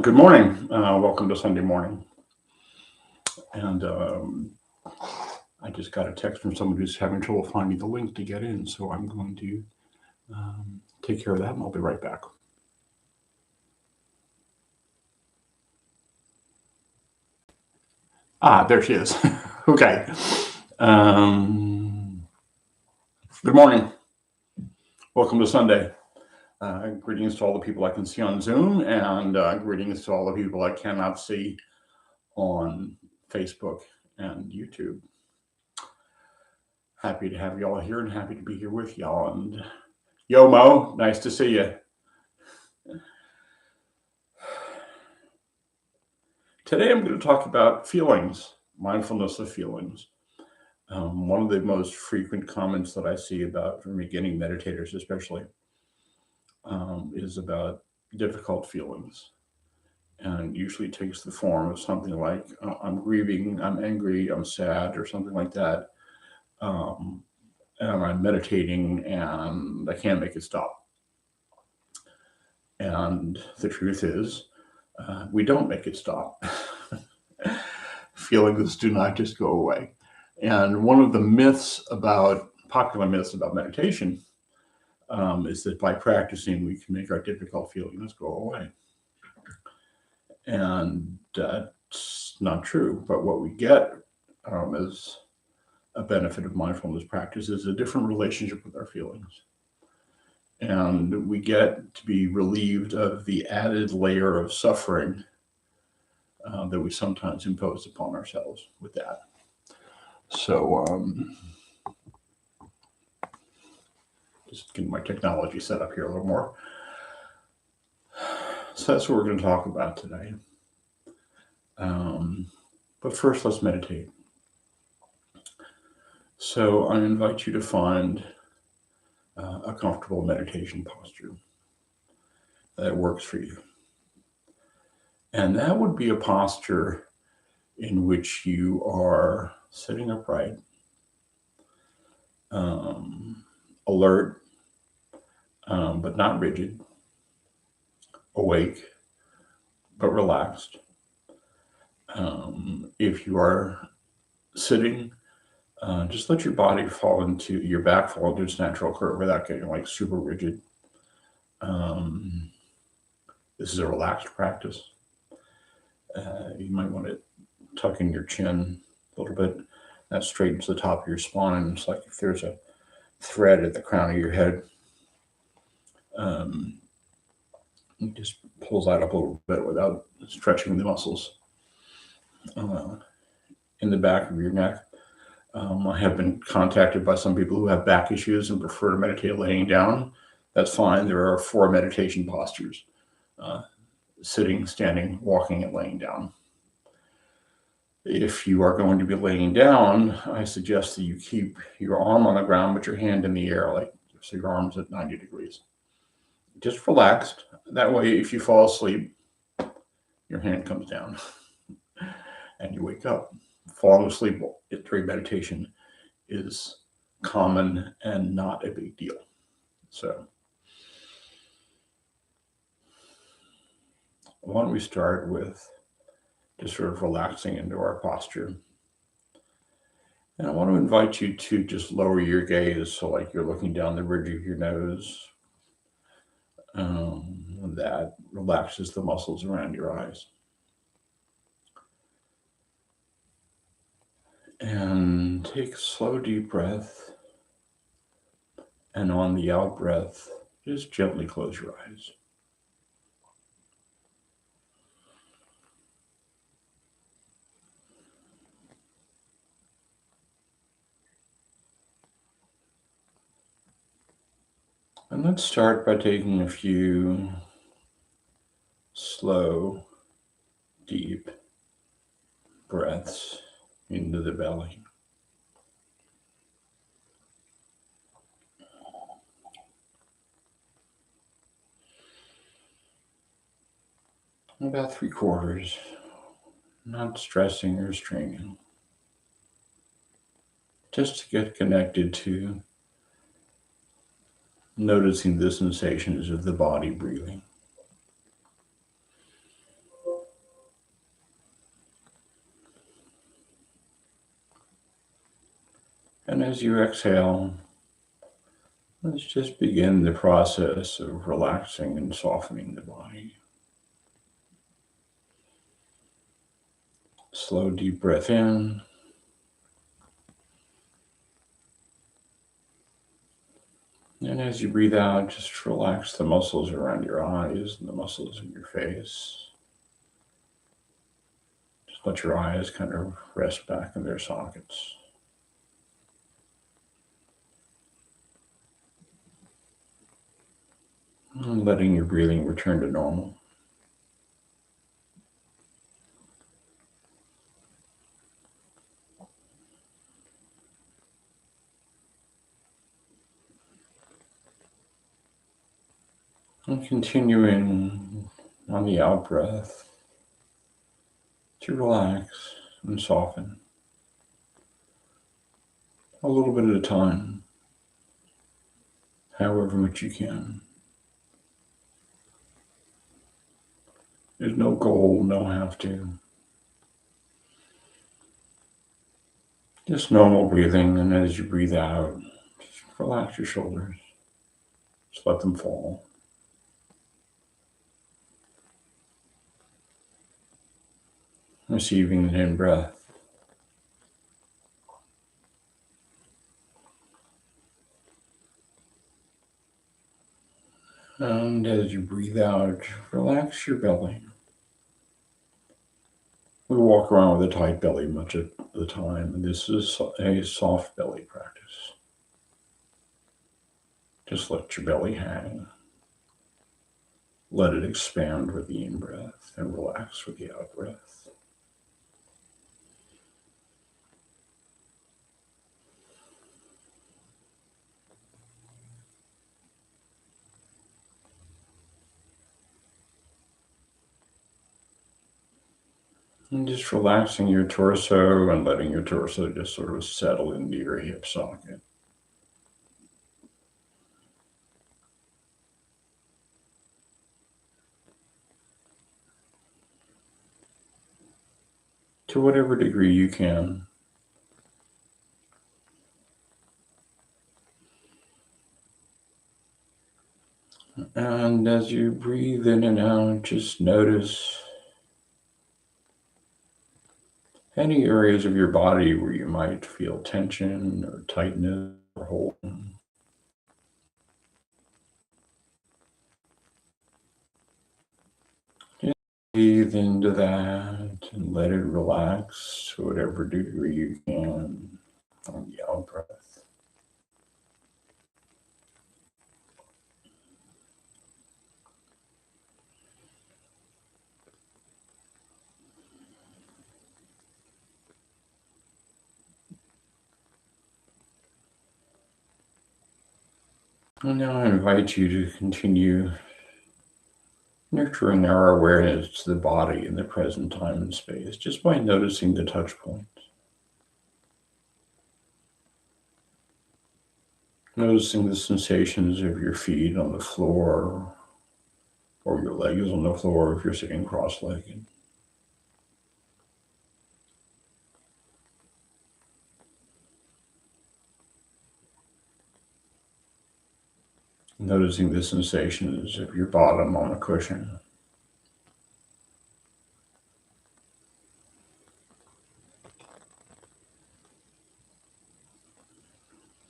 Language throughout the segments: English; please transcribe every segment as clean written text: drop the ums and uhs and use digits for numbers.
Good morning. Welcome to Sunday morning. And I just got a text from someone who's having trouble finding the link to get in, so I'm going to take care of that, and I'll be right back. There she is. Okay. Good morning. Welcome to Sunday. Greetings to all the people I can see on Zoom, and greetings to all the people I cannot see on Facebook and YouTube. Happy to have y'all here and happy to be here with y'all. And yo, Mo, nice to see you. Today I'm going to talk about feelings, mindfulness of feelings. One of the most frequent comments that I see about from beginning meditators especially is about difficult feelings. And usually takes the form of something like, I'm grieving, I'm angry, I'm sad, or something like that. And I'm meditating and I can't make it stop. And the truth is, we don't make it stop. Feelings do not just go away. And one of the popular myths about meditation is that by practicing, we can make our difficult feelings go away. And that's not true. But what we get as a benefit of mindfulness practice is a different relationship with our feelings. And we get to be relieved of the added layer of suffering that we sometimes impose upon ourselves with that. So, just getting my technology set up here a little more. So that's what we're going to talk about today. But first, let's meditate. So I invite you to find a comfortable meditation posture that works for you. And that would be a posture in which you are sitting upright, alert, but not rigid, awake, but relaxed. If you are sitting, just let your back fall into its natural curve without getting like super rigid. This is a relaxed practice. You might want to tuck in your chin a little bit. That straightens the top of your spine. It's like if there's a thread at the crown of your head, it just pulls that up a little bit without stretching the muscles in the back of your neck. I have been contacted by some people who have back issues and prefer to meditate laying down. That's fine. There are 4 meditation postures: sitting, standing, walking, and laying down. If you are going to be laying down, I suggest that you keep your arm on the ground, but your hand in the air, so your arm's at 90 degrees. Just relaxed. That way, if you fall asleep, your hand comes down and you wake up. Falling asleep during meditation is common and not a big deal. So why don't we start with just sort of relaxing into our posture. And I want to invite you to just lower your gaze, so like you're looking down the bridge of your nose. That relaxes the muscles around your eyes. And take a slow, deep breath. And on the out breath, just gently close your eyes. And let's start by taking a few slow, deep breaths into the belly. About 3/4, not stressing or straining, just to get connected to noticing the sensations of the body breathing. And as you exhale, let's just begin the process of relaxing and softening the body. Slow, deep breath in. And as you breathe out, just relax the muscles around your eyes and the muscles in your face. Just let your eyes kind of rest back in their sockets. And letting your breathing return to normal. And continuing on the out breath to relax and soften a little bit at a time, however much you can. There's no goal, no have to. Just normal breathing, and as you breathe out, just relax your shoulders. Just let them fall. Receiving an in breath. And as you breathe out, relax your belly. We walk around with a tight belly much of the time, and this is a soft belly practice. Just let your belly hang. Let it expand with the in breath and relax with the out breath. And just relaxing your torso and letting your torso just sort of settle into your hip socket. To whatever degree you can. And as you breathe in and out, just notice any areas of your body where you might feel tension or tightness or holding. Just breathe into that and let it relax to whatever degree you can on the out breath. And now I invite you to continue nurturing our awareness to the body in the present time and space just by noticing the touch points. Noticing the sensations of your feet on the floor or your legs on the floor if you're sitting cross-legged. Noticing the sensations of your bottom on the cushion.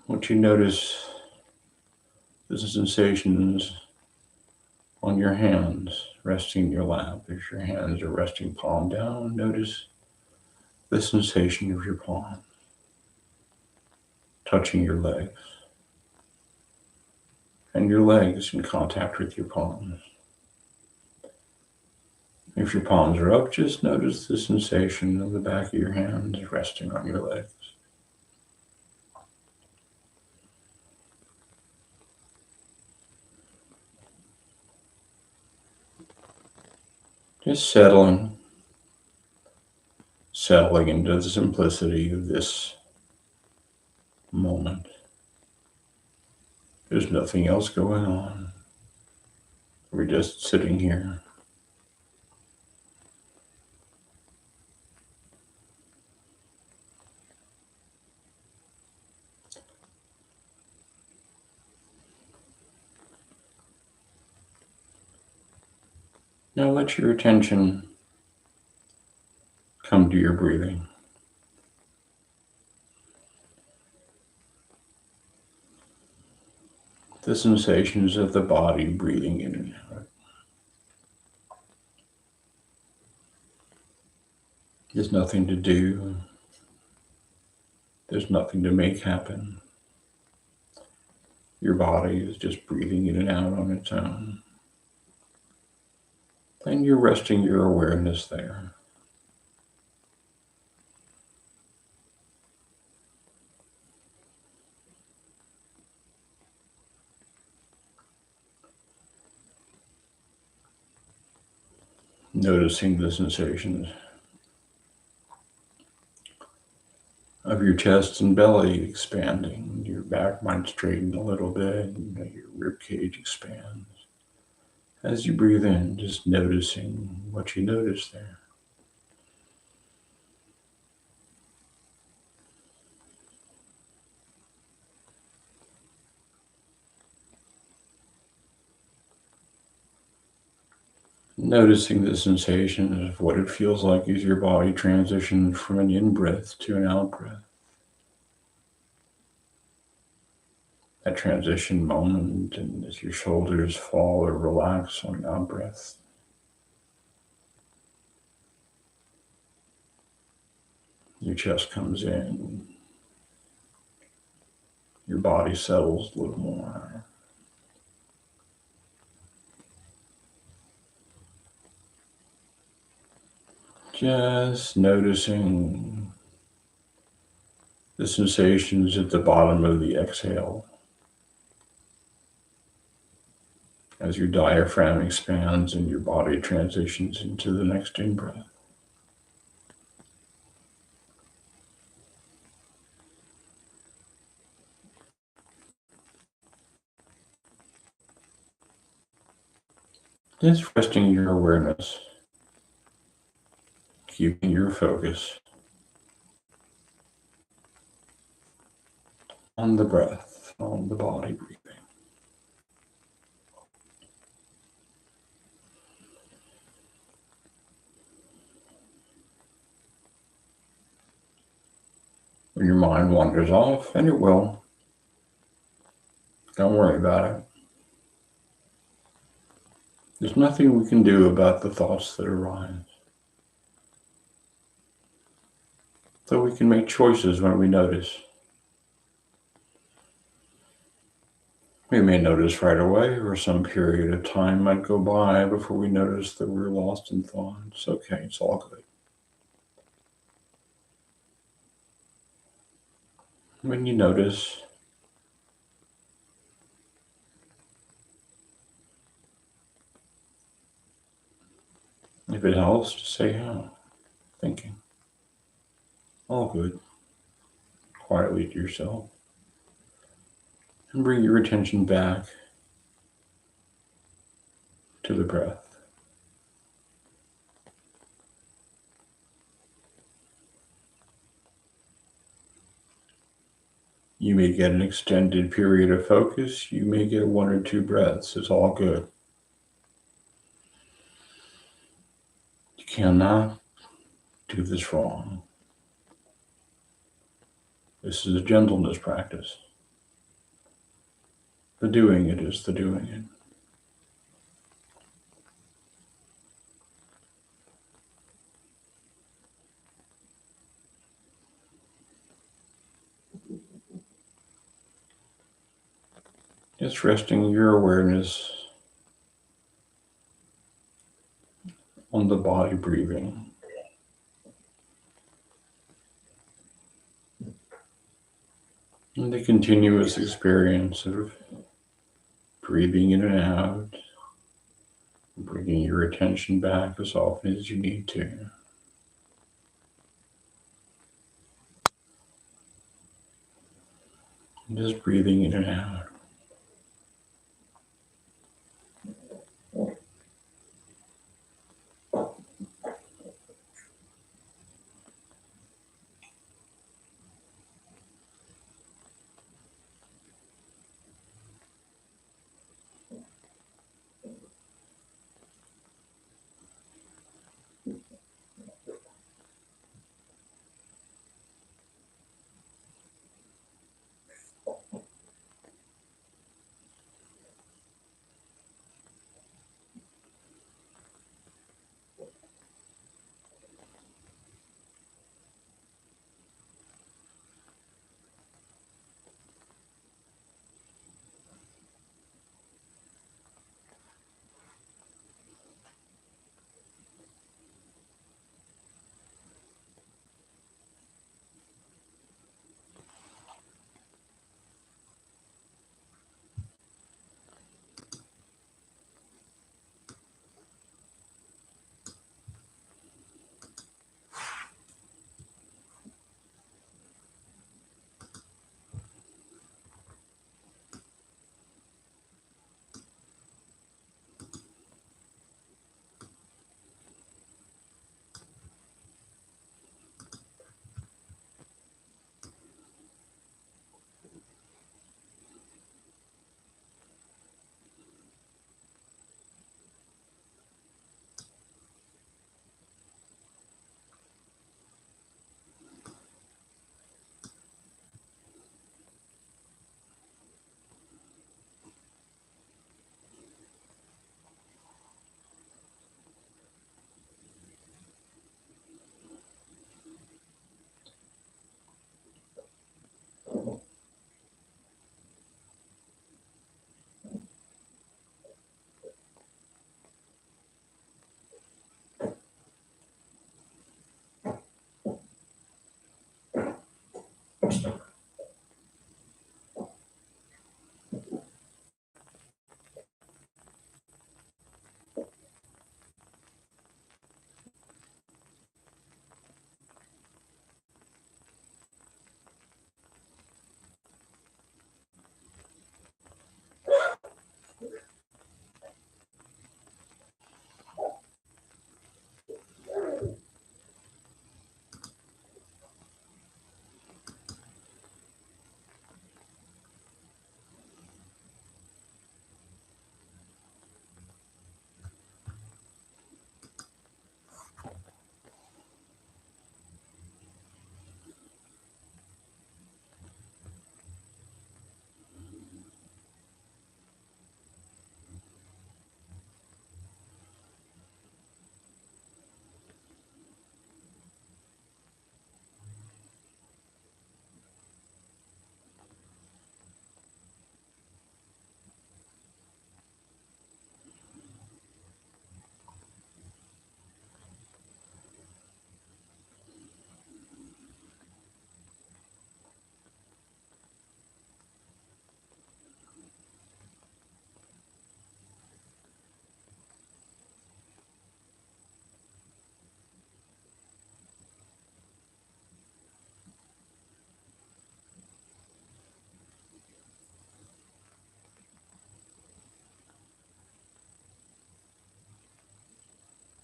Once you notice the sensations on your hands resting in your lap, if your hands are resting palm down, notice the sensation of your palm touching your legs. and your legs in contact with your palms. If your palms are up, just notice the sensation of the back of your hands resting on your legs. Just settling into the simplicity of this moment. There's nothing else going on. We're just sitting here. Now let your attention come to your breathing. The sensations of the body breathing in and out. There's nothing to do. There's nothing to make happen. Your body is just breathing in and out on its own. And you're resting your awareness there. Noticing the sensations of your chest and belly expanding. Your back might straighten a little bit, and your rib cage expands. As you breathe in, just noticing what you notice there. Noticing the sensation of what it feels like as your body transitions from an in-breath to an out-breath. That transition moment, and as your shoulders fall or relax on an out-breath. Your chest comes in. Your body settles a little more. Just noticing the sensations at the bottom of the exhale as your diaphragm expands and your body transitions into the next in-breath. Just resting your awareness, keeping your focus on the breath, on the body breathing. When your mind wanders off, and it will, don't worry about it. There's nothing we can do about the thoughts that arise. So we can make choices when we notice. We may notice right away, or some period of time might go by before we notice that we're lost in thought. It's okay, it's all good. When you notice, if it helps, just say, oh, thinking. All good. Quietly to yourself. And bring your attention back to the breath. You may get an extended period of focus. You may get 1 or 2 breaths. It's all good. You cannot do this wrong. This is a gentleness practice. The doing it is the doing it. Just resting your awareness on the body breathing. And the continuous experience of breathing in and out, bringing your attention back as often as you need to. And just breathing in and out.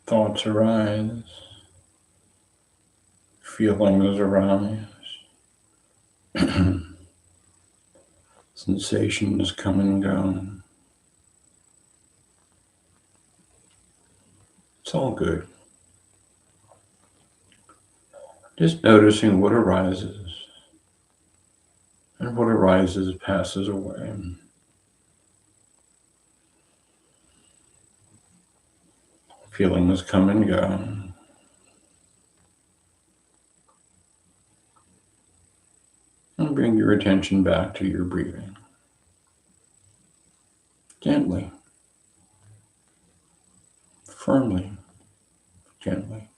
Thoughts arise, feelings arise, sensations come and go. It's all good. Just noticing what arises, and what arises passes away. Feelings come and go. And bring your attention back to your breathing. Gently, firmly, gently.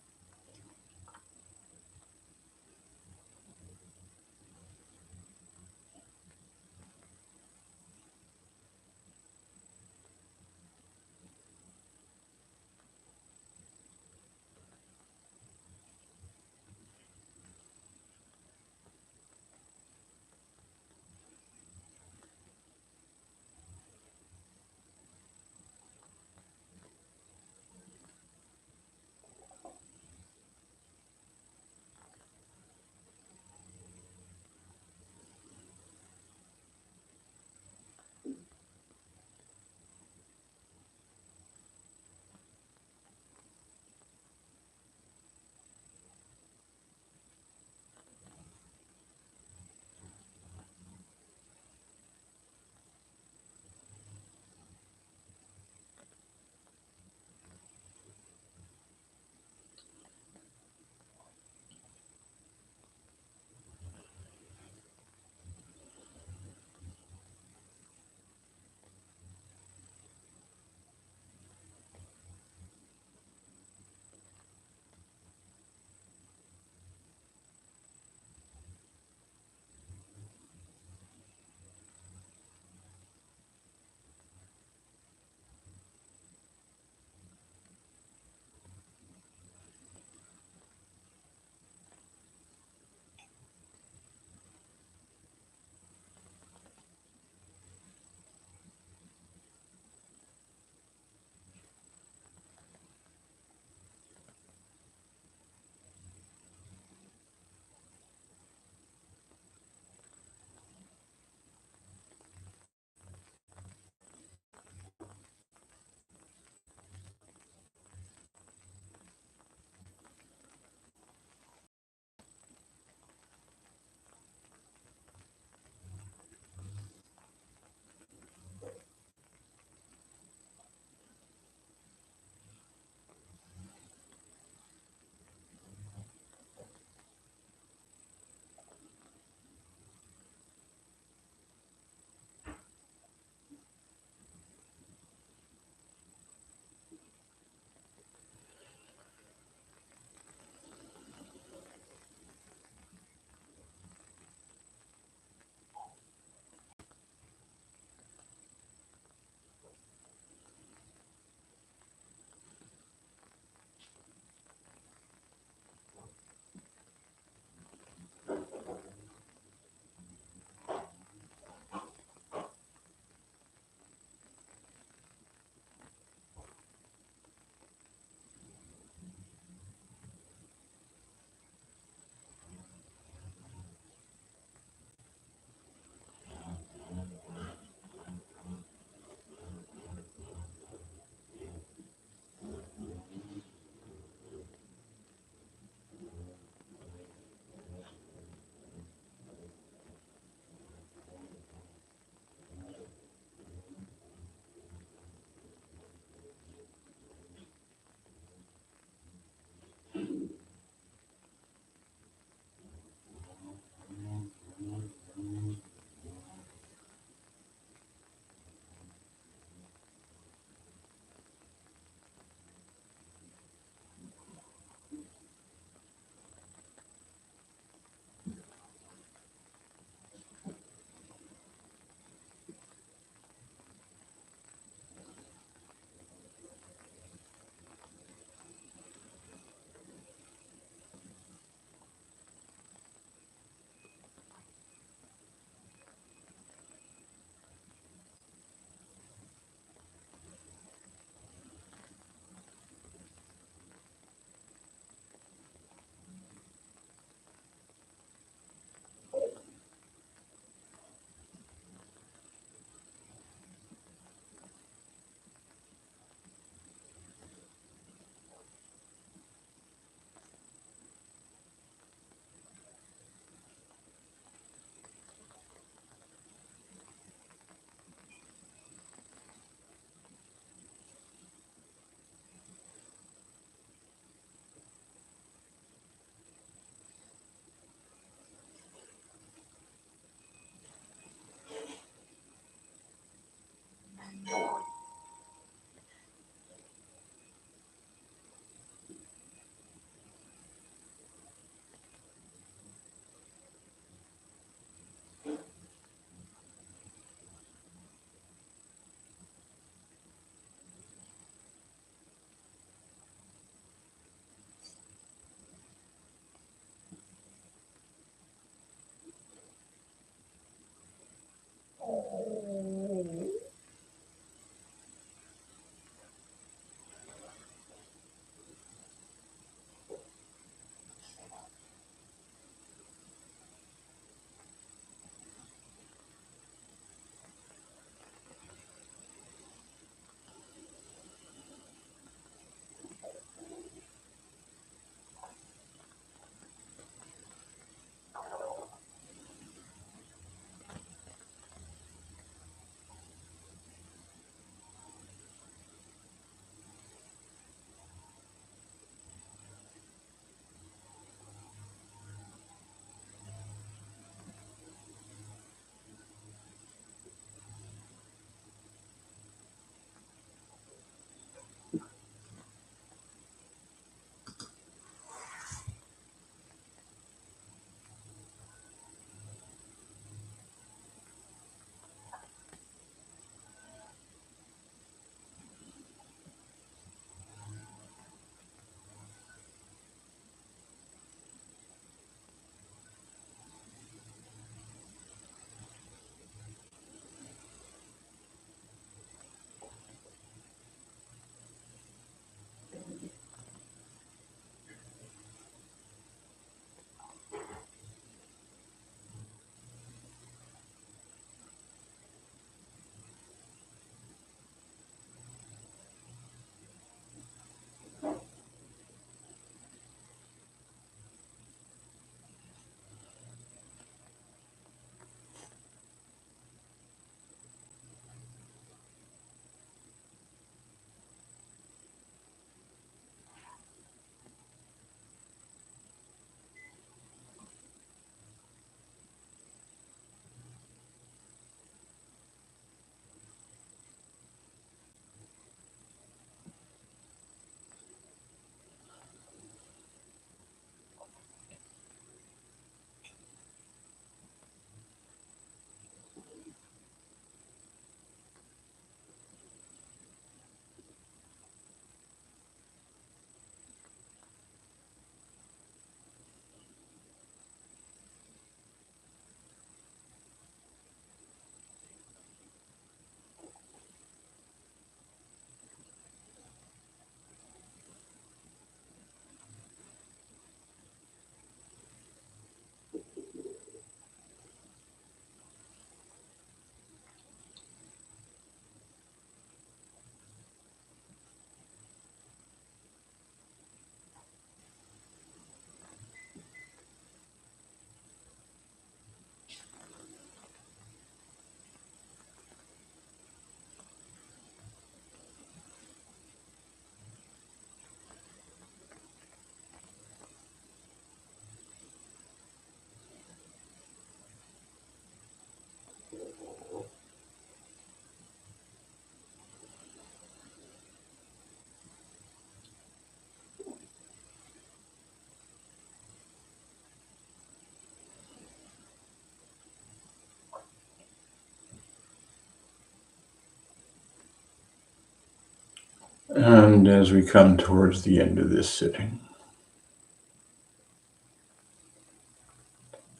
And as we come towards the end of this sitting,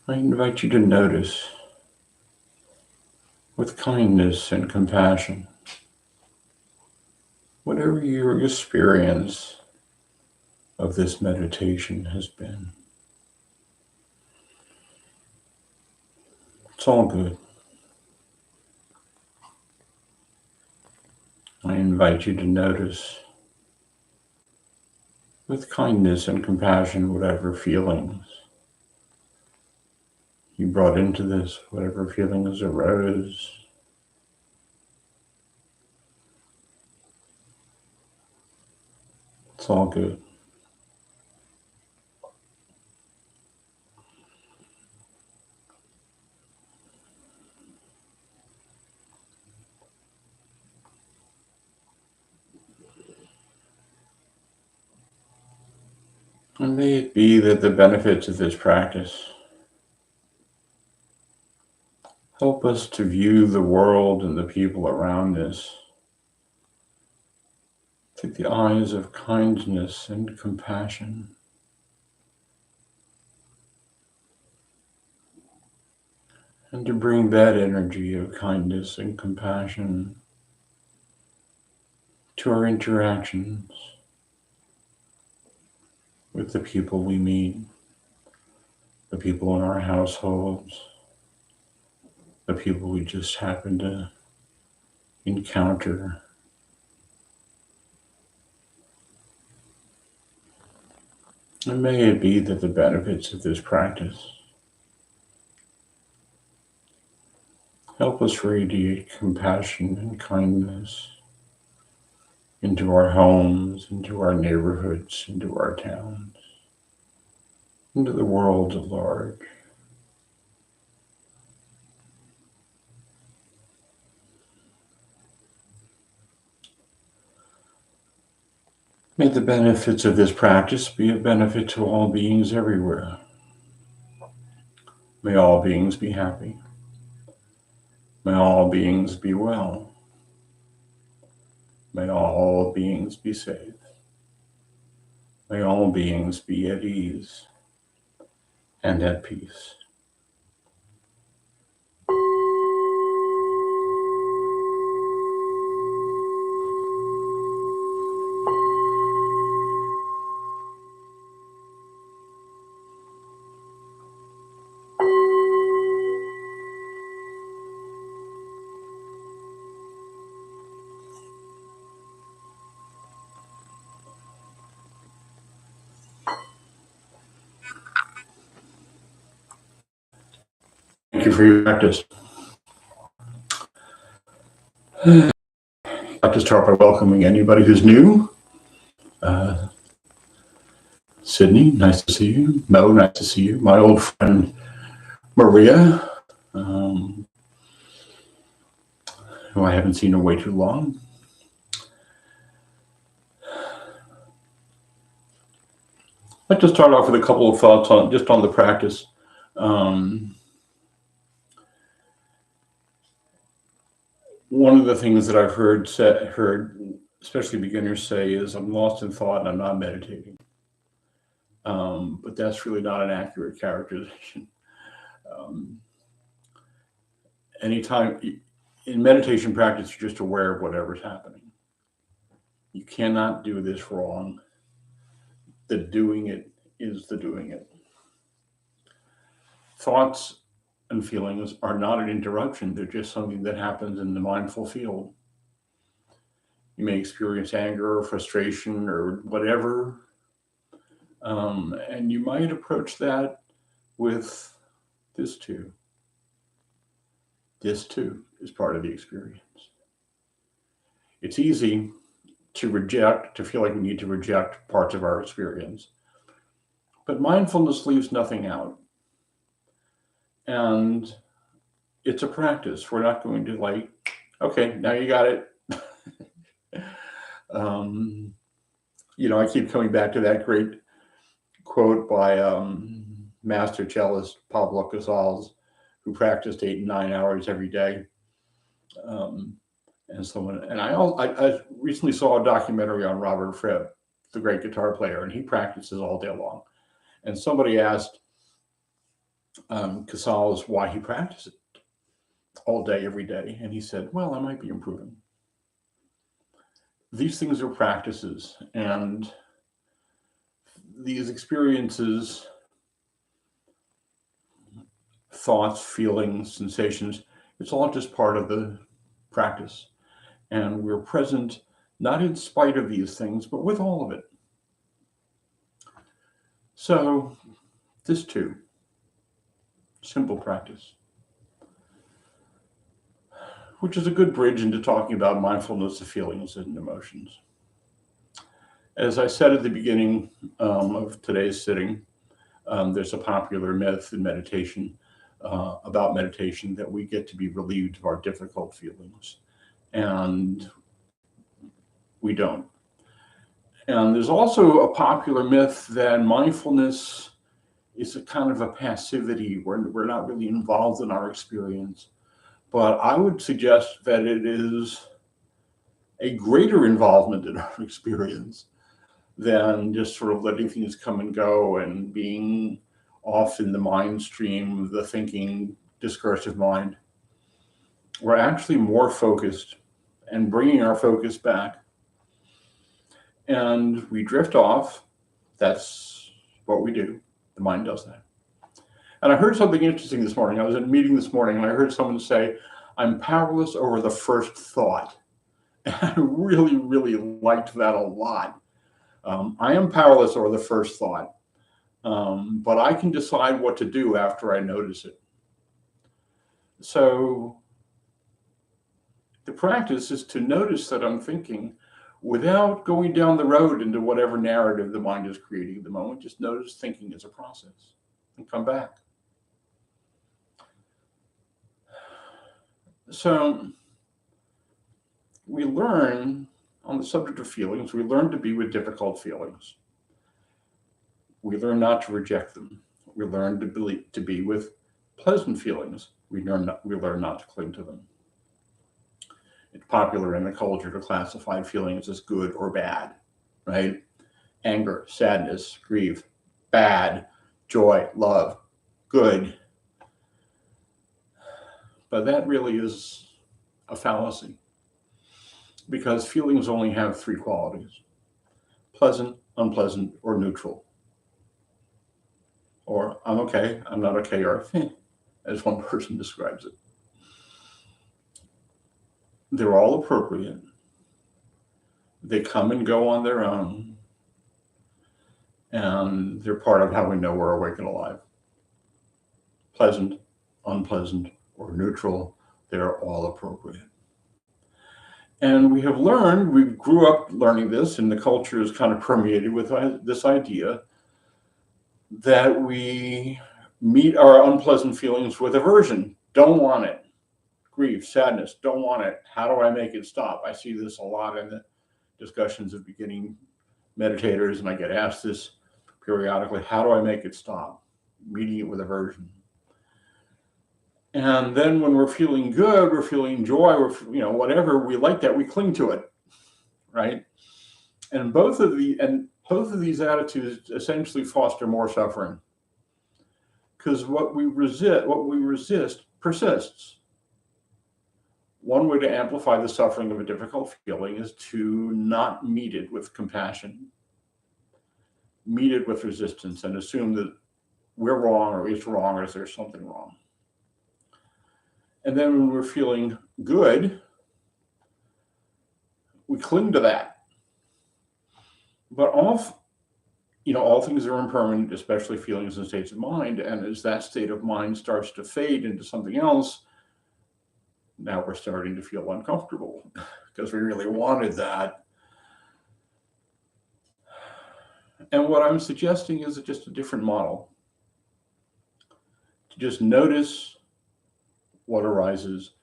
I invite you to notice with kindness and compassion whatever your experience of this meditation has been. It's all good. I invite you to notice with kindness and compassion whatever feelings you brought into this, whatever feelings arose. It's all good. And may it be that the benefits of this practice help us to view the world and the people around us through the eyes of kindness and compassion. And to bring that energy of kindness and compassion to our interactions with the people we meet, the people in our households, the people we just happen to encounter. And may it be that the benefits of this practice help us radiate compassion and kindness into our homes, into our neighborhoods, into our towns, into the world at large. May the benefits of this practice be a benefit to all beings everywhere. May all beings be happy. May all beings be well. May all beings be safe. May all beings be at ease and at peace. Thank you for your practice. I'd like to start by welcoming anybody who's new. Sydney, nice to see you. Mo, nice to see you. My old friend Maria, who I haven't seen in way too long. I'd like to start off with a couple of thoughts on the practice. One of the things that I've heard especially beginners say is, I'm lost in thought and I'm not meditating. But that's really not an accurate characterization. Anytime in meditation practice, you're just aware of whatever's happening. You cannot do this wrong. The doing it is the doing it. Thoughts and feelings are not an interruption. They're just something that happens in the mindful field. You may experience anger or frustration or whatever. And you might approach that with this too. This too is part of the experience. It's easy to feel like we need to reject parts of our experience. But mindfulness leaves nothing out. And it's a practice. We're not going to okay, now you got it. I keep coming back to that great quote by master cellist Pablo Casals, who practiced 8 and 9 hours every day. I recently saw a documentary on Robert Fripp, the great guitar player, and he practices all day long. And somebody asked Casals why he practices all day, every day. And he said, well, I might be improving. These things are practices, and these experiences, thoughts, feelings, sensations, it's all just part of the practice. And we're present not in spite of these things, but with all of it. So this too, simple practice, which is a good bridge into talking about mindfulness of feelings and emotions. As I said at the beginning of today's sitting, there's a popular myth in meditation about meditation that we get to be relieved of our difficult feelings, and we don't. And there's also a popular myth that mindfulness is a kind of a passivity where we're not really involved in our experience. But I would suggest that it is a greater involvement in our experience than just sort of letting things come and go and being off in the mind stream, the thinking, discursive mind. We're actually more focused and bringing our focus back. And we drift off. That's what we do. The mind does that. And I heard something interesting this morning. I was in a meeting this morning and I heard someone say, I'm powerless over the first thought. And I really, really liked that a lot. I am powerless over the first thought, but I can decide what to do after I notice it. So the practice is to notice that I'm thinking without going down the road into whatever narrative the mind is creating at the moment. Just notice thinking as a process and come back. So we learn on the subject of feelings, we learn to be with difficult feelings. We learn not to reject them. We learn to be with pleasant feelings. We learn not to cling to them. It's popular in the culture to classify feelings as good or bad, right? Anger, sadness, grief, bad, joy, love, good. But that really is a fallacy because feelings only have three qualities: pleasant, unpleasant, or neutral. Or I'm okay, I'm not okay, or as one person describes it. They're all appropriate. They come and go on their own. And they're part of how we know we're awake and alive. Pleasant, unpleasant, or neutral, they're all appropriate. And we grew up learning this, and the culture is kind of permeated with this idea that we meet our unpleasant feelings with aversion. Don't want it. Grief, sadness, don't want it. How do I make it stop? I see this a lot in the discussions of beginning meditators, and I get asked this periodically. How do I make it stop? Meeting it with aversion. And then when we're feeling good, we're feeling joy, whatever, we like that, we cling to it, right? And both of these attitudes essentially foster more suffering, because what we resist persists. One way to amplify the suffering of a difficult feeling is to not meet it with compassion, meet it with resistance, and assume that we're wrong or it's wrong or there's something wrong. And then when we're feeling good, we cling to that. But all things are impermanent, especially feelings and states of mind. And as that state of mind starts to fade into something else, now we're starting to feel uncomfortable because we really wanted that. And what I'm suggesting is just a different model. To just notice what arises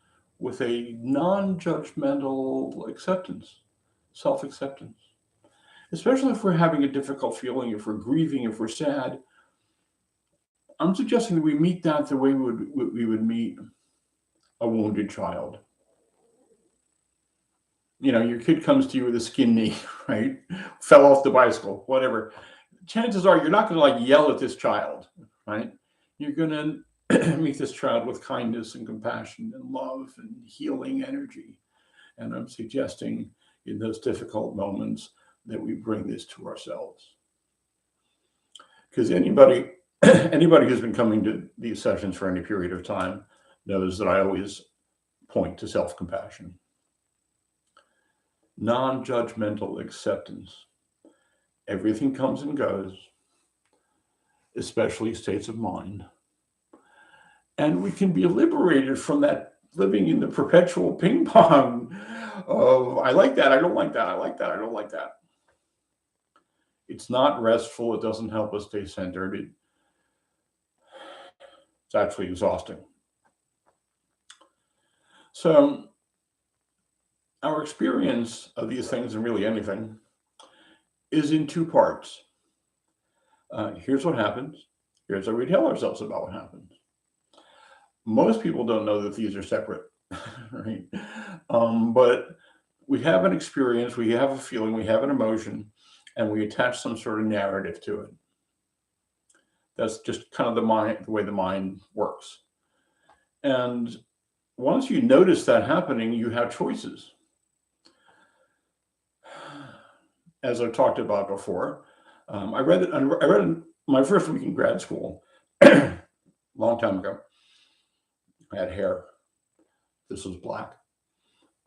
with a non-judgmental acceptance, self-acceptance. Especially if we're having a difficult feeling, if we're grieving, if we're sad. I'm suggesting that we meet that the way we would meet a wounded child. Your kid comes to you with a skin knee, right? Fell off the bicycle, whatever. Chances are you're not going to like yell at this child, right? You're going to meet this child with kindness and compassion and love and healing energy. And I'm suggesting in those difficult moments that we bring this to ourselves. Because anybody who's been coming to these sessions for any period of time knows that I always point to self-compassion. Non-judgmental acceptance. Everything comes and goes, especially states of mind. And we can be liberated from that living in the perpetual ping pong of, I like that, I don't like that, I like that, I don't like that. It's not restful. It doesn't help us stay centered. It's actually exhausting. So our experience of these things, and really anything, is in two parts. Here's what happens. Here's how we tell ourselves about what happens. Most people don't know that these are separate, right? But we have an experience, we have a feeling, we have an emotion, and we attach some sort of narrative to it. That's just kind of the way the mind works. And once you notice that happening, you have choices. As I've talked about before, I read it my first week in grad school, long time ago. I had hair. This was black.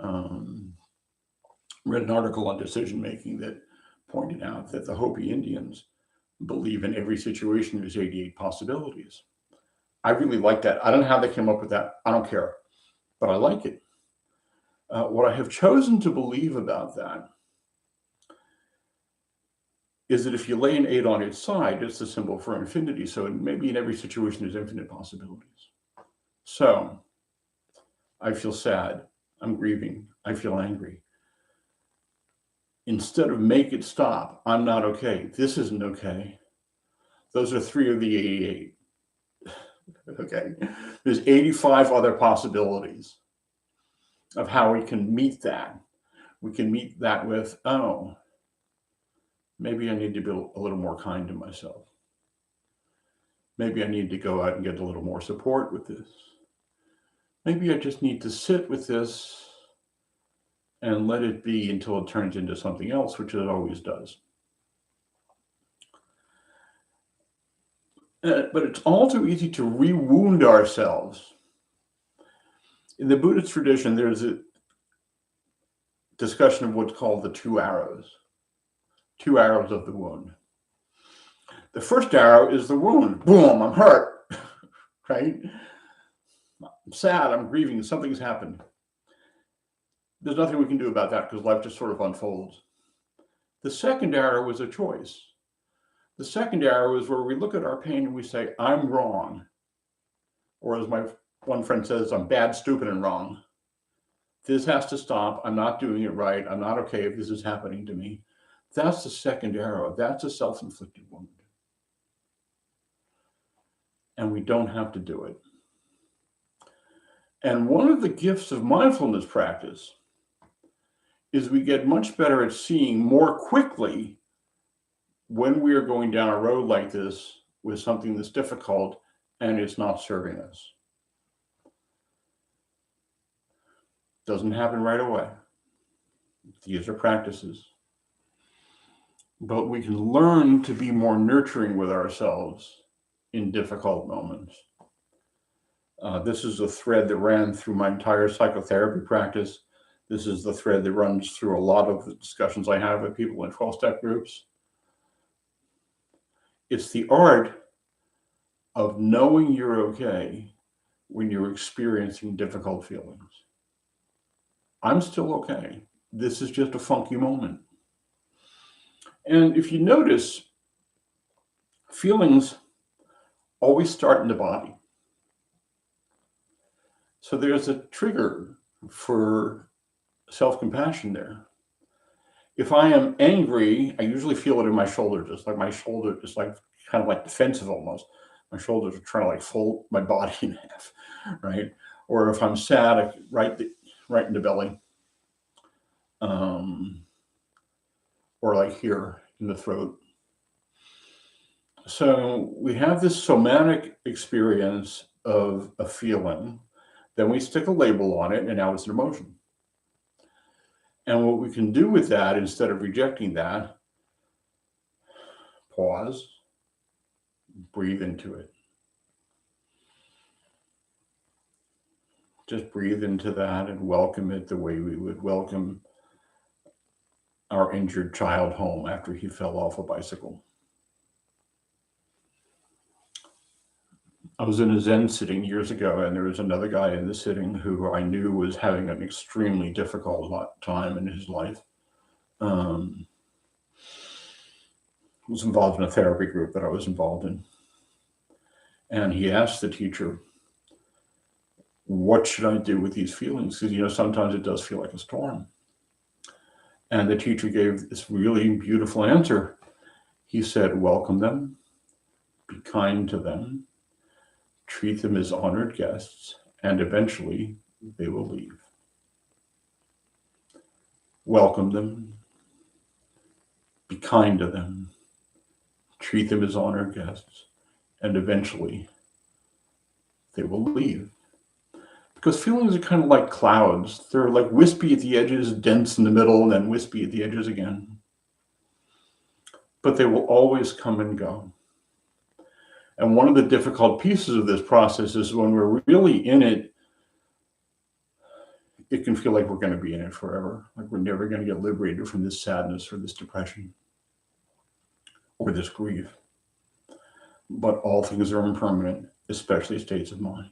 Read an article on decision making that pointed out that the Hopi Indians believe in every situation there's 88 possibilities. I really like that. I don't know how they came up with that. I don't care, but I like it. What I have chosen to believe about that is that if you lay an 8 on its side, it's the symbol for infinity. So maybe in every situation there's infinite possibilities. So I feel sad. I'm grieving. I feel angry. Instead of make it stop, I'm not okay. This isn't okay. Those are 3 of the 88. Okay. There's 85 other possibilities of how we can meet that. We can meet that with, oh, maybe I need to be a little more kind to myself. Maybe I need to go out and get a little more support with this. Maybe I just need to sit with this and let it be until it turns into something else, which it always does. But it's all too easy to re-wound ourselves. In the Buddhist tradition, there's a discussion of what's called the 2 arrows. 2 arrows of the wound. The first arrow is the wound. Boom, I'm hurt, right? I'm sad, I'm grieving, something's happened. There's nothing we can do about that because life just sort of unfolds. The second arrow is a choice. The second arrow is where we look at our pain and we say, I'm wrong. Or as my one friend says, I'm bad, stupid, and wrong. This has to stop. I'm not doing it right. I'm not okay if this is happening to me. That's the second arrow. That's a self-inflicted wound. And we don't have to do it. And one of the gifts of mindfulness practice is we get much better at seeing more quickly when we are going down a road like this with something that's difficult and it's not serving us. Doesn't happen right away. These are practices. But we can learn to be more nurturing with ourselves in difficult moments. This is a thread that ran through my entire psychotherapy practice. This is the thread that runs through a lot of the discussions I have with people in 12-step groups. It's the art of knowing you're okay when you're experiencing difficult feelings. I'm still okay. This is just a funky moment. And if you notice, feelings always start in the body. So there's a trigger for self-compassion there. If I am angry, I usually feel it in my shoulder, just like my shoulder is like kind of like defensive almost. My shoulders are trying to like fold my body in half, right? Or if I'm sad, right in the belly. or like here in the throat. So we have this somatic experience of a feeling, then we stick a label on it, and now it's an emotion. And what we can do with that, instead of rejecting that, pause, breathe into it. Just breathe into that and welcome it the way we would welcome our injured child home after he fell off a bicycle. I was in a Zen sitting years ago, and there was another guy in the sitting who I knew was having an extremely difficult time in his life. Was involved in a therapy group that I was involved in. And he asked the teacher, what should I do with these feelings? Because, sometimes it does feel like a storm. And the teacher gave this really beautiful answer. He said, welcome them, be kind to them, treat them as honored guests, and eventually they will leave. Welcome them, be kind to them, treat them as honored guests, and eventually they will leave. Because feelings are kind of like clouds. They're like wispy at the edges, dense in the middle, and then wispy at the edges again. But they will always come and go. And one of the difficult pieces of this process is when we're really in it, it can feel like we're going to be in it forever. Like we're never going to get liberated from this sadness or this depression or this grief. But all things are impermanent, especially states of mind.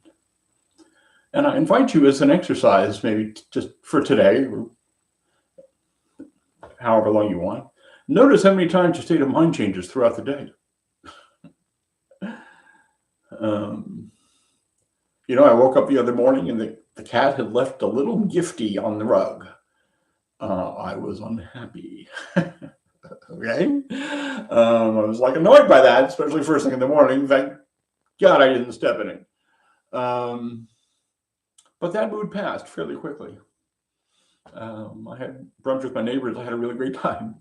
And I invite you as an exercise, maybe just for today, or however long you want, notice how many times your state of mind changes throughout the day. I woke up the other morning and the cat had left a little gifty on the rug. I was unhappy. Okay? I was like annoyed by that, especially first thing in the morning. Thank God I didn't step in it. But that mood passed fairly quickly. I had brunch with my neighbors. I had a really great time.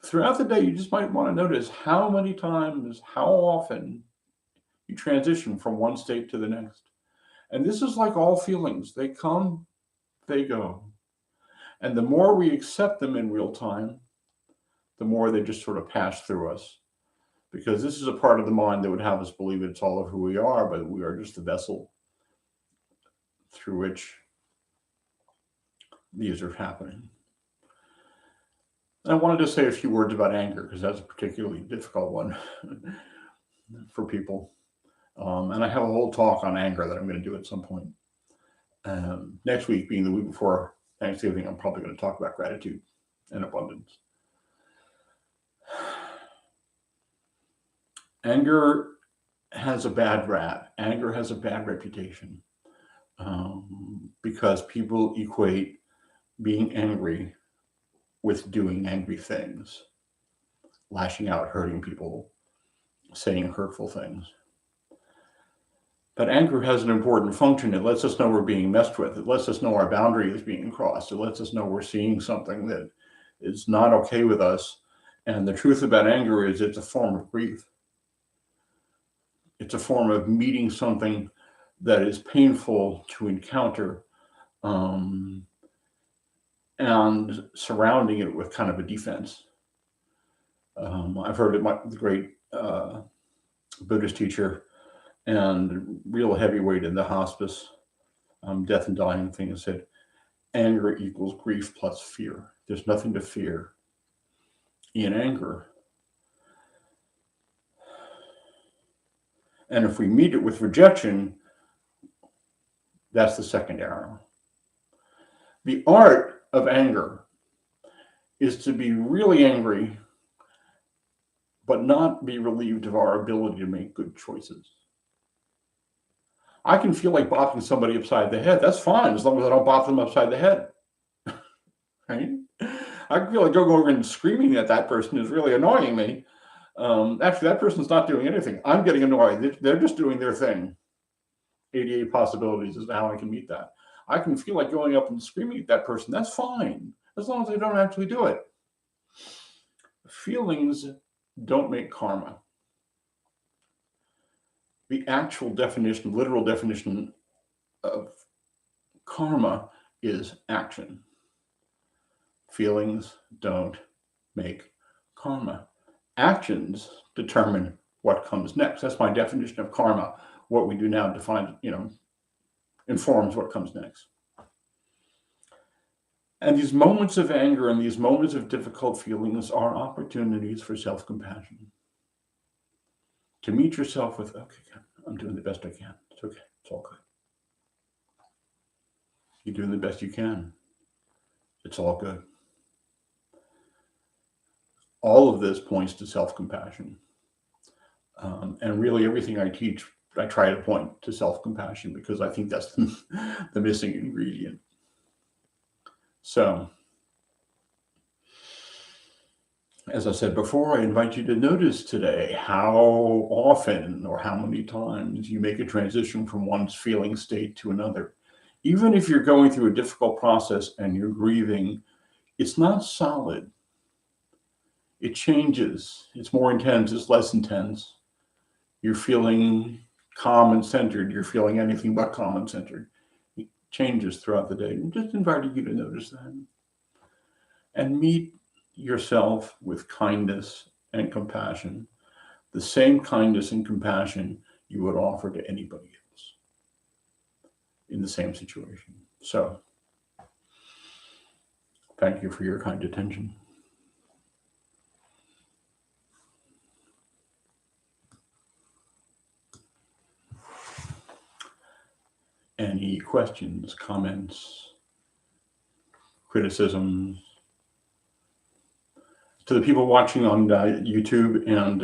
Throughout the day, you just might want to notice how many times, how often you transition from one state to the next. And this is like all feelings. They come, they go. And the more we accept them in real time, the more they just sort of pass through us. Because this is a part of the mind that would have us believe it's all of who we are, but we are just the vessel through which these are happening. I wanted to say a few words about anger, because that's a particularly difficult one for people. And I have a whole talk on anger that I'm going to do at some point. Next week, being the week before Thanksgiving, I'm probably going to talk about gratitude and abundance. Anger has a bad rap. Anger has a bad reputation because people equate being angry with doing angry things, lashing out, hurting people, saying hurtful things. But anger has an important function. It lets us know we're being messed with. It lets us know our boundary is being crossed. It lets us know we're seeing something that is not okay with us. And the truth about anger is it's a form of grief. It's a form of meeting something that is painful to encounter and surrounding it with kind of a defense. I've heard the great Buddhist teacher and real heavyweight in the hospice, death and dying thing, said, anger equals grief plus fear. There's nothing to fear in anger. And if we meet it with rejection, that's the second arrow. The art of anger is to be really angry, but not be relieved of our ability to make good choices. I can feel like bopping somebody upside the head. That's fine, as long as I don't bop them upside the head. Right? I can feel like going over and screaming at that person is really annoying me. Actually, that person's not doing anything. I'm getting annoyed. They're just doing their thing. 88 possibilities is how I can meet that. I can feel like going up and screaming at that person. That's fine. as long as I don't actually do it. Feelings don't make karma. The actual definition, literal definition of karma is action. Feelings don't make karma. Actions determine what comes next. That's my definition of karma. What we do now defines, informs what comes next. And these moments of anger and these moments of difficult feelings are opportunities for self-compassion. To meet yourself with, okay, I'm doing the best I can. It's okay. It's all good. You're doing the best you can. It's all good. All of this points to self-compassion. And really everything I teach, I try to point to self-compassion because I think that's the missing ingredient. So, as I said before, I invite you to notice today how often or how many times you make a transition from one's feeling state to another. Even if you're going through a difficult process and you're grieving, it's not solid. It changes. It's more intense. It's less intense. You're feeling calm and centered. You're feeling anything but calm and centered. It changes throughout the day. I'm just inviting you to notice that. And meet yourself with kindness and compassion, the same kindness and compassion you would offer to anybody else in the same situation. So, thank you for your kind attention. Any questions, comments, criticisms? To the people watching on YouTube and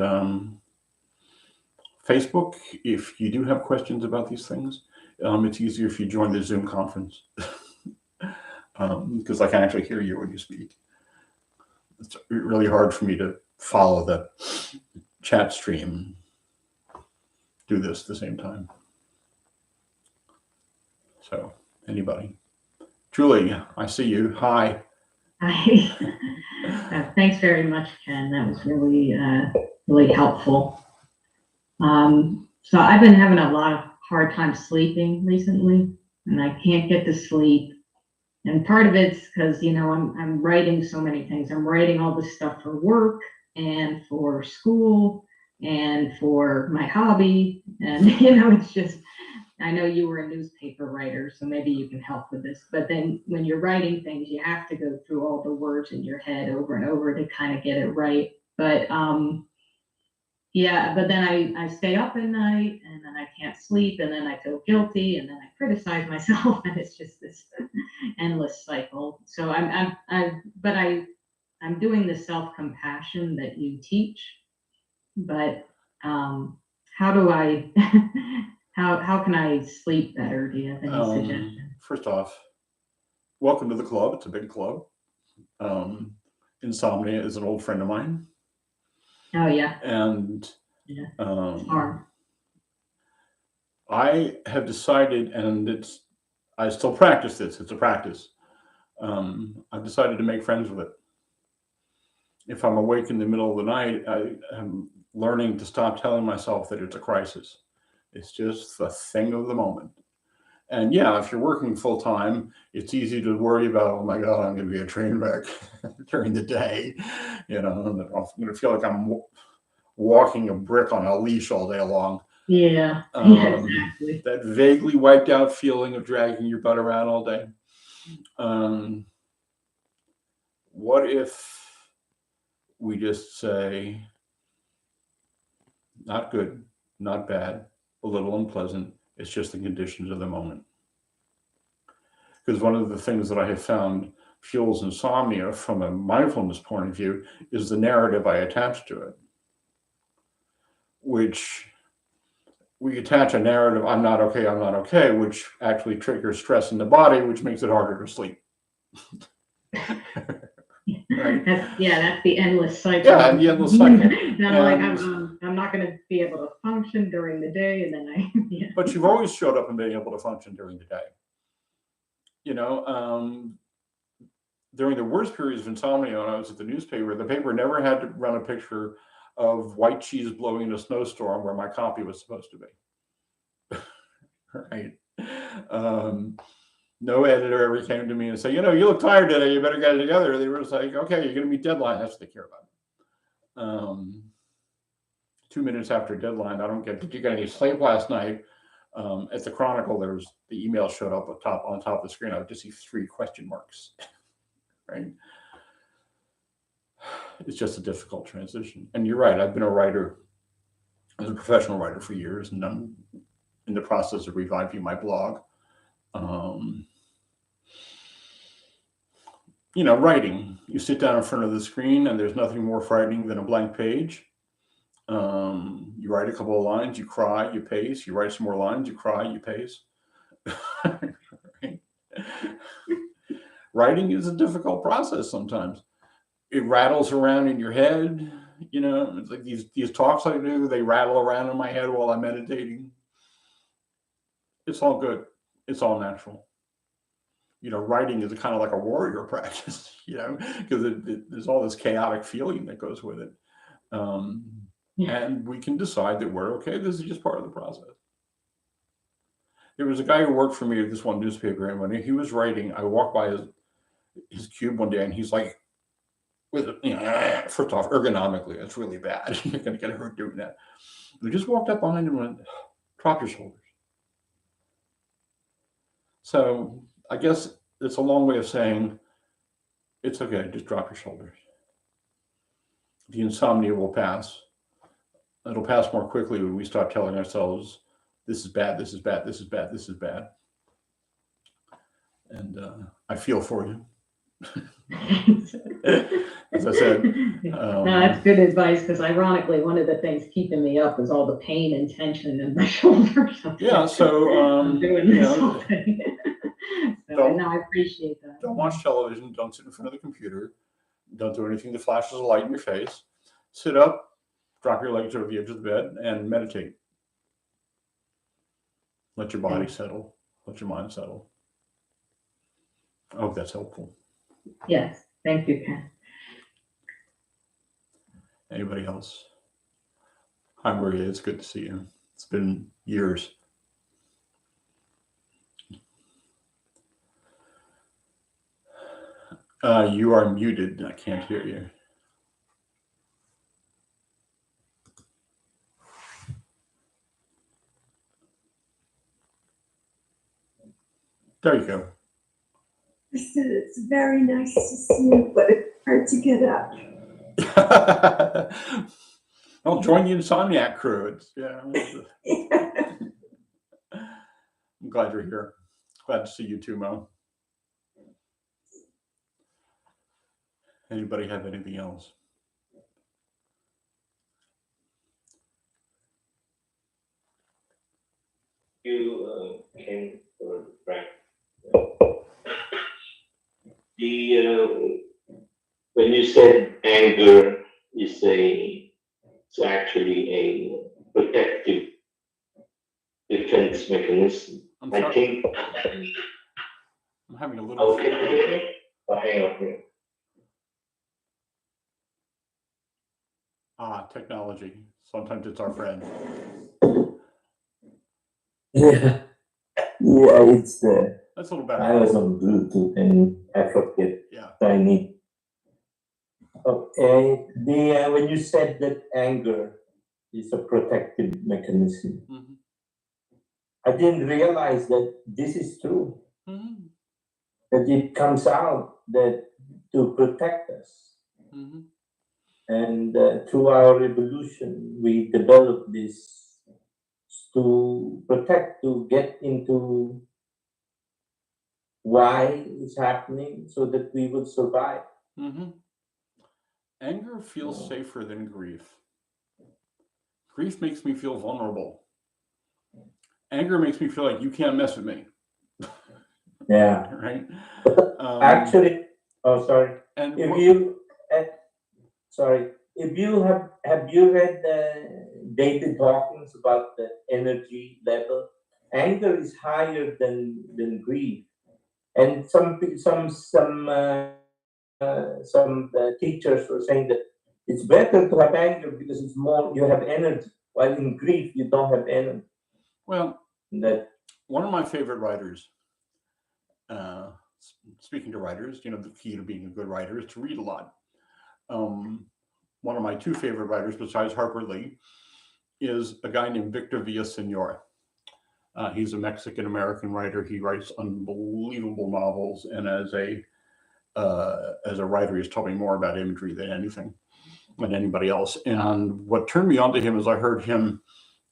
Facebook, if you do have questions about these things, it's easier if you join the Zoom conference because I can actually hear you when you speak. It's really hard for me to follow the chat stream, do this at the same time. So, anybody? Julie, I see you. Hi. Hi. Thanks very much, Ken. That was really helpful. So I've been having a lot of hard time sleeping recently, and I can't get to sleep. And part of it's because, I'm writing so many things. I'm writing all this stuff for work and for school and for my hobby. And, it's just, I know you were a newspaper writer, so maybe you can help with this. But then when you're writing things, you have to go through all the words in your head over and over to kind of get it right. But but then I stay up at night and then I can't sleep and then I feel guilty and then I criticize myself and it's just this endless cycle. So I'm doing the self-compassion that you teach, but how do I how can I sleep better? Do you have any suggestions? First off, welcome to the club. It's a big club. Insomnia is an old friend of mine. Oh yeah. And I have decided, and I still practice this. It's a practice. I've decided to make friends with it. If I'm awake in the middle of the night, I am learning to stop telling myself that it's a crisis. It's just the thing of the moment. And yeah, if you're working full time, it's easy to worry about, oh my God, I'm going to be a train wreck during the day. I'm going to feel like I'm walking a brick on a leash all day long. Yeah, exactly. That vaguely wiped out feeling of dragging your butt around all day. What if we just say, not good, not bad, a little unpleasant, it's just the conditions of the moment. Because one of the things that I have found fuels insomnia from a mindfulness point of view is the narrative I attach to it, which we attach a narrative, I'm not okay, which actually triggers stress in the body, which makes it harder to sleep. Right? That's the endless cycle. Yeah, the endless cycle. I'm not going to be able to function during the day, and then But you've always showed up and been able to function during the day. during the worst periods of insomnia when I was at the newspaper, the paper never had to run a picture of white cheese blowing in a snowstorm where my copy was supposed to be. Right. Um, no editor ever came to me and said, you look tired today, you better get it together. They were just like, okay, you're going to meet deadline. That's what they care about. 2 minutes after deadline, I don't get, did you get any sleep last night? At the Chronicle, there was the email showed up on top of the screen. I would just see 3 question marks. Right. It's just a difficult transition. And you're right. I've been a writer, as a professional writer for years, and I'm in the process of reviving my blog. Writing, you sit down in front of the screen and there's nothing more frightening than a blank page. You write a couple of lines, you cry, you pace, you write some more lines, you cry, you pace. Right? Writing is a difficult process sometimes. It rattles around in your head. It's like these talks I do, they rattle around in my head while I'm meditating. It's all good. It's all natural. Writing is kind of like a warrior practice, because there's all this chaotic feeling that goes with it. And we can decide that we're okay. This is just part of the process. There was a guy who worked for me at this one newspaper, and when he was writing, I walked by his cube one day, and he's like, first off, ergonomically, that's really bad. You're going to get hurt doing that. We just walked up behind him and went, drop your shoulders. So I guess it's a long way of saying, it's okay, just drop your shoulders. The insomnia will pass. It'll pass more quickly when we stop telling ourselves, this is bad, this is bad, this is bad, this is bad. And I feel for you. As I said. No, that's good advice, because ironically, one of the things keeping me up is all the pain and tension in my shoulders. Yeah, so I'm doing this whole thing. So I appreciate that. Don't watch television, don't sit in front of the computer, don't do anything that flashes a light in your face. Sit up, drop your legs over the edge of the bed, and meditate. Let your body settle. Let your mind settle. I hope that's helpful. Yes, thank you, Ken. Anybody else? Hi, Maria. It's good to see you. It's been years. You are muted. I can't hear you. There you go. I said it's very nice to see you, but it's hard to get up. Well, join the Insomniac crew. I'm glad you're here. Glad to see you too, Mo. Anybody have anything else? You came for Frank. When you said anger is it's actually a protective defense mechanism. I think I'm having a little. Oh, can you hear me? Oh, hang on here. Technology. Sometimes it's our friend. Yeah, it's the. That's a little better. I was on Bluetooth and I forget. Yeah. I need. Okay, when you said that anger is a protective mechanism, I didn't realize that this is true. That it comes out that to protect us. And through our evolution, we developed this to protect, to get into why it's happening so that we would survive. Anger feels safer than grief. Grief makes me feel vulnerable. Anger makes me feel like you can't mess with me. Yeah. Right? Actually, sorry. And if you have you read David Hawkins about the energy level? Anger is higher than grief, and some some teachers were saying that it's better to have anger because it's more, you have energy, while in grief you don't have energy. Well, That one of my favorite writers, speaking to writers, you know, the key to being a good writer is to read a lot. One of my two favorite writers besides Harper Lee is a guy named Victor Villaseñor. He's a Mexican-American writer. He writes unbelievable novels, and as a writer, he's told me more about imagery than anybody else. And what turned me on to him is I heard him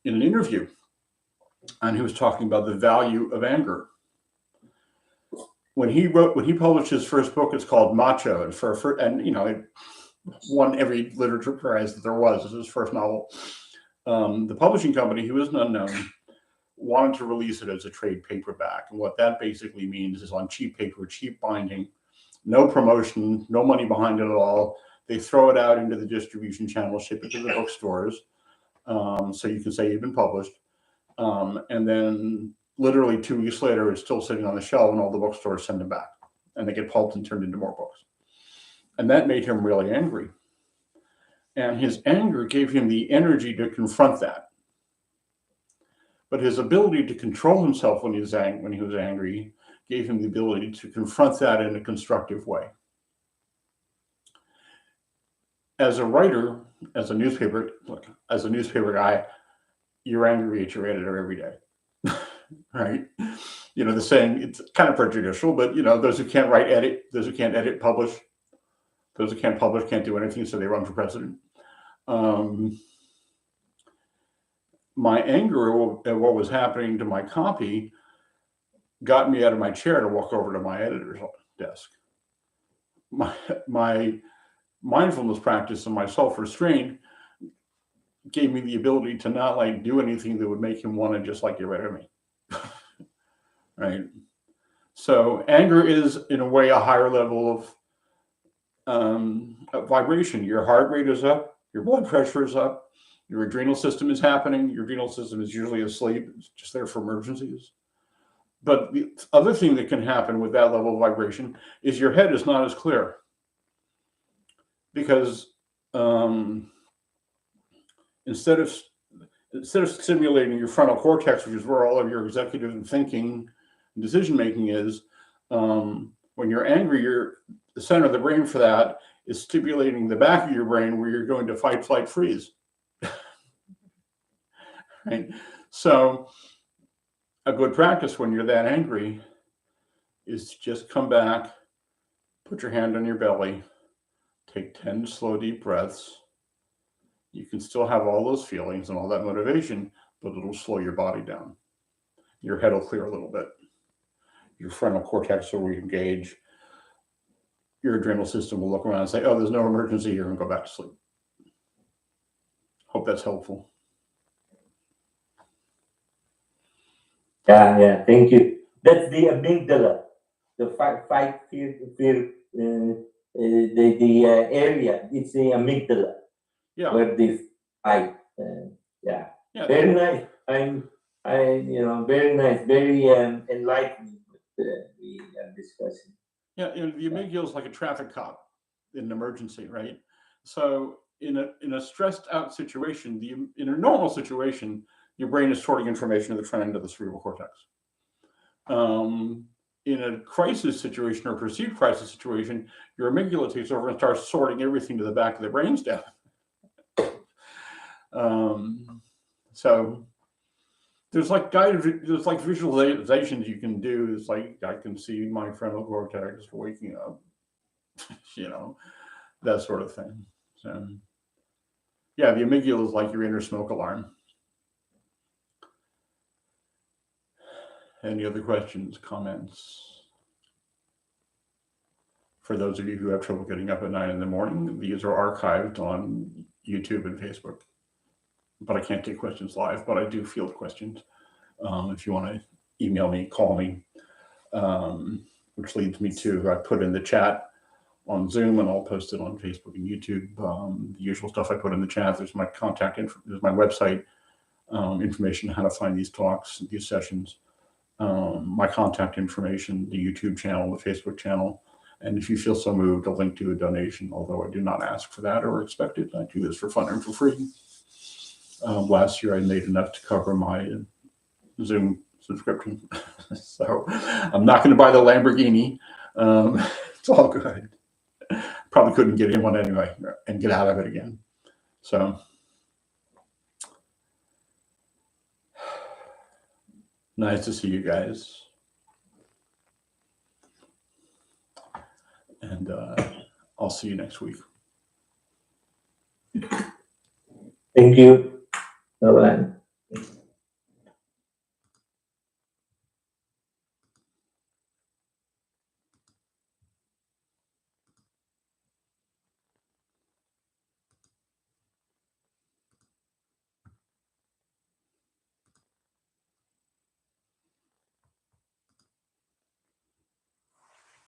in an interview, and he was talking about the value of anger. When he published his first book, it's called Macho, and you know, it won every literature prize that there was. It was his first novel. The publishing company, who was an unknown, wanted to release it as a trade paperback. And what that basically means is on cheap paper, cheap binding, no promotion, no money behind it at all. They throw it out into the distribution channel, ship it to the bookstores, so you can say you've been published. And then literally 2 weeks later, it's still sitting on the shelf and all the bookstores send them back. And they get pulped and turned into more books. And that made him really angry. And his anger gave him the energy to confront that. But his ability to control himself when he was angry gave him the ability to confront that in a constructive way. As a writer, as a newspaper guy, you're angry at your editor every day, right? You know, the saying, it's kind of prejudicial, but you know, those who can't write, edit, those who can't edit, publish. Those who can't publish can't do anything, so they run for president. My anger at what was happening to my copy got me out of my chair to walk over to my editor's desk. My mindfulness practice and my self-restraint gave me the ability to not like do anything that would make him want to just like get rid of me. Right? So anger is in a way a higher level of vibration. Your heart rate is up, your blood pressure is up, your adrenal system is happening. Your adrenal system is usually asleep. It's just there for emergencies. But the other thing that can happen with that level of vibration is your head is not as clear. Because instead of stimulating your frontal cortex, which is where all of your executive and thinking and decision making is, when you're angry, the center of the brain for that is stimulating the back of your brain where you're going to fight, flight, freeze. Right? So a good practice when you're that angry is to just come back, put your hand on your belly, take 10 slow, deep breaths. You can still have all those feelings and all that motivation, but it'll slow your body down. Your head will clear a little bit. Your frontal cortex will re-engage. Your adrenal system will look around and say, oh, there's no emergency here, and go back to sleep. Hope that's helpful. Yeah, thank you. That's the amygdala, the fight, fear, the area. It's the amygdala. Yeah. Where they fight. Yeah. Very nice. Very nice, very enlightening what we are discussing. Yeah, the amygdala is like a traffic cop in an emergency, right? So in a stressed out situation, in a normal situation, your brain is sorting information to the front end of the cerebral cortex. In a crisis situation or perceived crisis situation, your amygdala takes over and starts sorting everything to the back of the brainstem. So there's like visualizations you can do. It's like I can see my frontal cortex waking up, you know, that sort of thing. So yeah, the amygdala is like your inner smoke alarm. Any other questions, comments? For those of you who have trouble getting up at 9 in the morning, these are archived on YouTube and Facebook. But I can't take questions live, but I do field questions. If you want to email me, call me, which leads me to, I put in the chat on Zoom and I'll post it on Facebook and YouTube. The usual stuff I put in the chat, there's my contact info, there's my website, information, how to find these talks, these sessions, my contact information, the YouTube channel, the Facebook channel, And if you feel so moved, a link to a donation, although I do not ask for that or expect it. I do this for fun and for free. Last year, I made enough to cover my Zoom subscription. So I'm not going to buy the Lamborghini. It's all good. Probably couldn't get in one anyway and get out of it again. So nice to see you guys. And I'll see you next week. Thank you. Bye-bye.